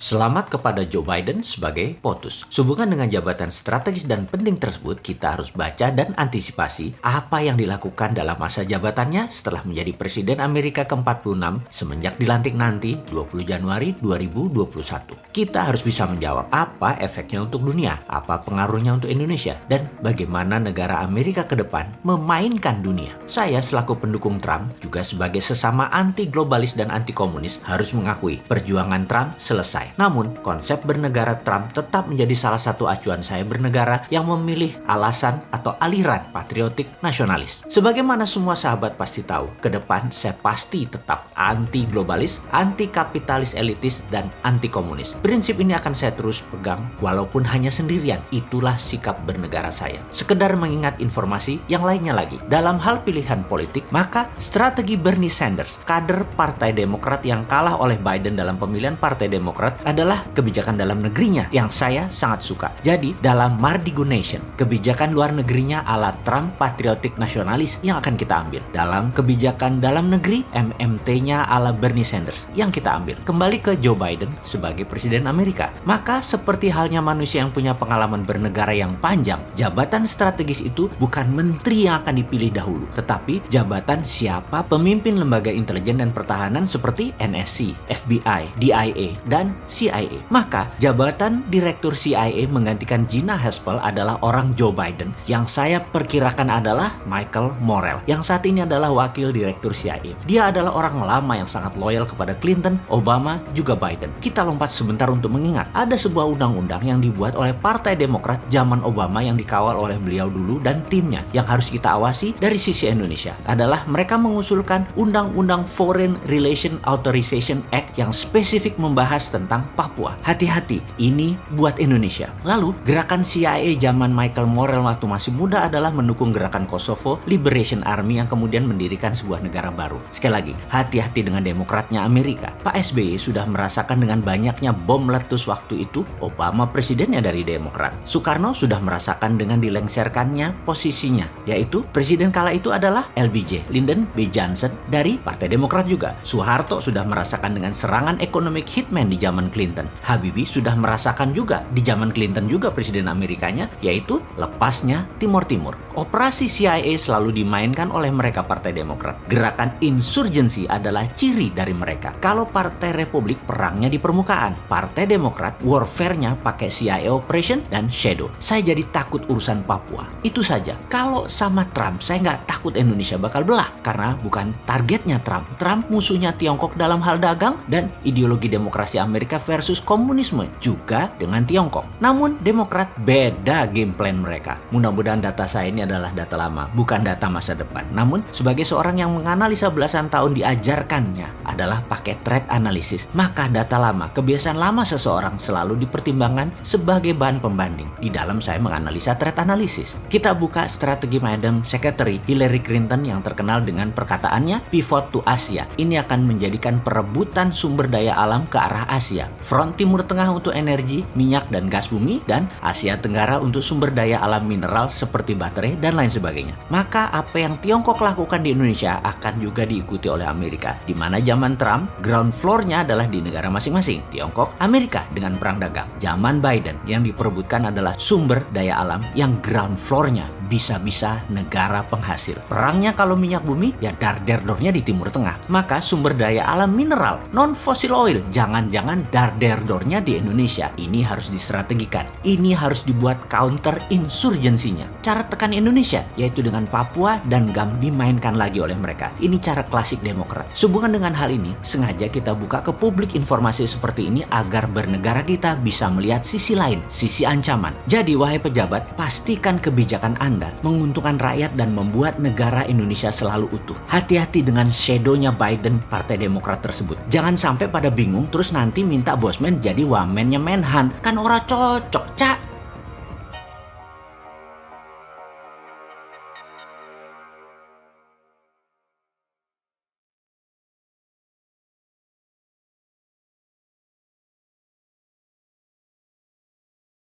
Selamat kepada Joe Biden sebagai POTUS. Sehubungan dengan jabatan strategis dan penting tersebut, kita harus baca dan antisipasi apa yang dilakukan dalam masa jabatannya setelah menjadi Presiden Amerika ke-46 semenjak dilantik nanti 20 Januari 2021. Kita harus bisa menjawab apa efeknya untuk dunia, apa pengaruhnya untuk Indonesia, dan bagaimana negara Amerika ke depan memainkan dunia. Saya selaku pendukung Trump, juga sebagai sesama anti-globalis dan anti-komunis, harus mengakui perjuangan Trump selesai. Namun, konsep bernegara Trump tetap menjadi salah satu acuan saya bernegara yang memilih alasan atau aliran patriotik nasionalis. Sebagaimana semua sahabat pasti tahu, ke depan saya pasti tetap anti-globalis, anti-kapitalis elitis, dan anti-komunis. Prinsip ini akan saya terus pegang walaupun hanya sendirian. Itulah sikap bernegara saya. Sekedar mengingat informasi yang lainnya lagi. Dalam hal pilihan politik, maka strategi Bernie Sanders, kader Partai Demokrat yang kalah oleh Biden dalam pemilihan Partai Demokrat, adalah kebijakan dalam negerinya yang saya sangat suka. Jadi, dalam Mardigo Nation, kebijakan luar negerinya ala Trump patriotik nasionalis yang akan kita ambil. Dalam kebijakan dalam negeri, MMT-nya ala Bernie Sanders yang kita ambil. Kembali ke Joe Biden sebagai Presiden Amerika. Maka, seperti halnya manusia yang punya pengalaman bernegara yang panjang, jabatan strategis itu bukan menteri yang akan dipilih dahulu, tetapi jabatan siapa pemimpin lembaga intelijen dan pertahanan seperti NSC, FBI, DIA, dan CIA. Maka jabatan Direktur CIA menggantikan Gina Haspel adalah orang Joe Biden yang saya perkirakan adalah Michael Morell yang saat ini adalah Wakil Direktur CIA. Dia adalah orang lama yang sangat loyal kepada Clinton, Obama, juga Biden. Kita lompat sebentar untuk mengingat ada sebuah undang-undang yang dibuat oleh Partai Demokrat zaman Obama yang dikawal oleh beliau dulu dan timnya yang harus kita awasi dari sisi Indonesia adalah mereka mengusulkan Undang-Undang Foreign Relation Authorization Act yang spesifik membahas tentang Papua. Hati-hati, ini buat Indonesia. Lalu, gerakan CIA zaman Michael Morell waktu masih muda adalah mendukung gerakan Kosovo Liberation Army yang kemudian mendirikan sebuah negara baru. Sekali lagi, hati-hati dengan demokratnya Amerika. Pak SBY sudah merasakan dengan banyaknya bom meletus waktu itu, Obama presidennya dari Demokrat. Soekarno sudah merasakan dengan dilengserkannya posisinya, yaitu presiden kala itu adalah LBJ, Lyndon B. Johnson dari Partai Demokrat juga. Soeharto sudah merasakan dengan serangan ekonomi hitman di zaman Clinton. Habibie sudah merasakan juga di zaman Clinton juga presiden Amerikanya, yaitu lepasnya Timur Timur. Operasi CIA selalu dimainkan oleh mereka Partai Demokrat. Gerakan insurgensi adalah ciri dari mereka. Kalau Partai Republik perangnya di permukaan, Partai Demokrat warfare-nya pakai CIA operation dan shadow. Saya jadi takut urusan Papua. Itu saja. Kalau sama Trump, saya nggak takut Indonesia bakal belah karena bukan targetnya Trump. Trump musuhnya Tiongkok dalam hal dagang dan ideologi demokrasi Amerika versus komunisme juga dengan Tiongkok. Namun Demokrat beda game plan mereka. Mudah-mudahan data saya ini adalah data lama, bukan data masa depan. Namun sebagai seorang yang menganalisa belasan tahun diajarkannya adalah pakai threat analysis. Maka data lama, kebiasaan lama seseorang selalu dipertimbangkan sebagai bahan pembanding di dalam saya menganalisa threat analysis. Kita buka strategi Madam Secretary Hillary Clinton yang terkenal dengan perkataannya pivot to Asia. Ini akan menjadikan perebutan sumber daya alam ke arah Asia. Front Timur Tengah untuk energi, minyak dan gas bumi, dan Asia Tenggara untuk sumber daya alam mineral seperti baterai dan lain sebagainya. Maka apa yang Tiongkok lakukan di Indonesia akan juga diikuti oleh Amerika. Di mana zaman Trump, ground floor-nya adalah di negara masing-masing. Tiongkok, Amerika dengan perang dagang. Zaman Biden yang diperebutkan adalah sumber daya alam yang ground floor-nya bisa-bisa negara penghasil. Perangnya kalau minyak bumi, ya dar-der-dornya di Timur Tengah. Maka sumber daya alam mineral, non-fossil oil, jangan-jangan dar-der-dornya di Indonesia. Ini harus distrategikan. Ini harus dibuat counter insurgensinya. Cara tekan Indonesia, yaitu dengan Papua dan GAM dimainkan lagi oleh mereka. Ini cara klasik Demokrat. Sehubungan dengan hal ini, sengaja kita buka ke publik informasi seperti ini agar bernegara kita bisa melihat sisi lain, sisi ancaman. Jadi, wahai pejabat, pastikan kebijakan Anda menguntungkan rakyat dan membuat negara Indonesia selalu utuh. Hati-hati dengan shadow-nya Biden Partai Demokrat tersebut. Jangan sampai pada bingung terus nanti minta Bosman jadi wamennya Menhan. Kan ora cocok, Cak.